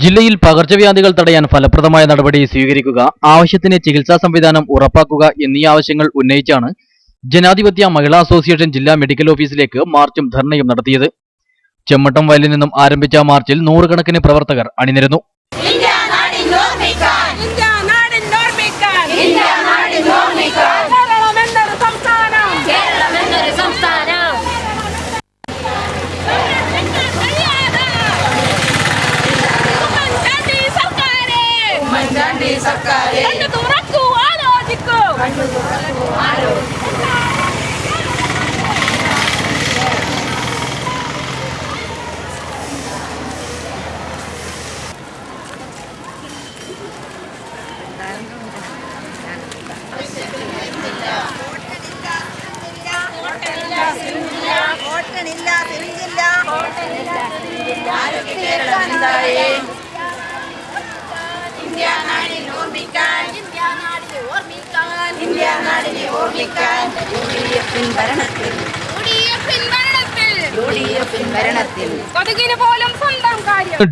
ജില്ലയിൽ പകർച്ചവ്യാധികൾ തടയാൻ ഫലപ്രദമായ നടപടി സ്വീകരിക്കുക, ആവശ്യത്തിന് ചികിത്സാ സംവിധാനം ഉറപ്പാക്കുക എന്നീ ആവശ്യങ്ങൾ ഉന്നയിച്ചാണ് ജനാധിപത്യ മഹിളാ അസോസിയേഷൻ ജില്ലാ മെഡിക്കൽ ഓഫീസിലേക്ക് മാർച്ചും ധർണയും നടത്തിയത്. ചെമ്മട്ടം വയലിൽ നിന്നും ആരംഭിച്ച മാർച്ചിൽ നൂറുകണക്കിന് പ്രവർത്തകർ അണിനിരന്നു.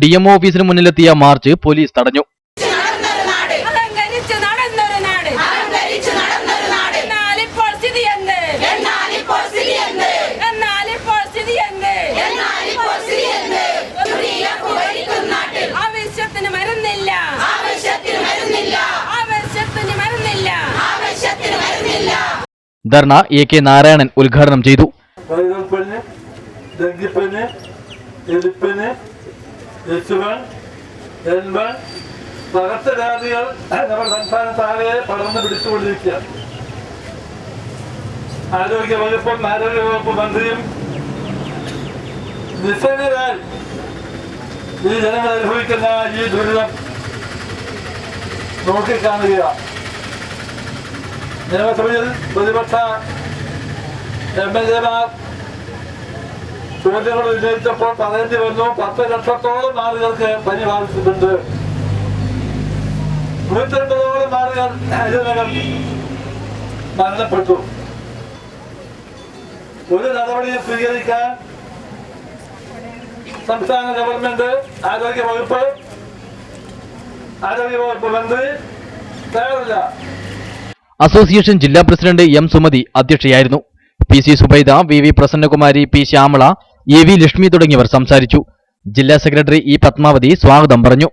DMO ഓഫീസിന് മുന്നിലെത്തിയ മാർച്ച് പോലീസ് തടഞ്ഞു. ധർണ AK നാരായണൻ ഉദ്ഘാടനം ചെയ്തു. ഡെങ്കിപ്പനി, എലിപ്പനി, പകർച്ചവ്യാധികൾ നമ്മുടെ സംസ്ഥാനത്താകെ പടർന്ന് പിടിച്ചുകൊണ്ടിരിക്കുക. ആരോഗ്യവകുപ്പ് മന്ത്രിയും നിസ്സംഗരായി ഈ ജനങ്ങൾ അനുഭവിക്കുന്ന ഈ ദുരിതം നോക്കിക്കാണുക. നിയമസഭയിൽ പ്രതിപക്ഷ MLA-മാർ ചോദ്യങ്ങൾ ഉന്നയിച്ചപ്പോൾ പറയേണ്ടി വന്നു, 10 ലക്ഷത്തോളം ആളുകൾക്ക് പനി ബാധിച്ചിട്ടുണ്ട്, 150ഓളം ആളുകൾ ഇതിനകം മരണപ്പെട്ടു. ഒരു നടപടിയും സ്വീകരിക്കാൻ സംസ്ഥാന ഗവൺമെന്റ്, ആരോഗ്യവകുപ്പ് മന്ത്രി തയ്യാറില്ല. അസോസിയേഷൻ ജില്ലാ പ്രസിഡന്റ് M സുമതി അധ്യക്ഷയായിരുന്നു. PC Subaida, VV Prasannakumari, P Shyamala, AV Lakshmi തുടങ്ങിയവർ സംസാരിച്ചു. ജില്ലാ സെക്രട്ടറി E പത്മാവതി സ്വാഗതം പറഞ്ഞു.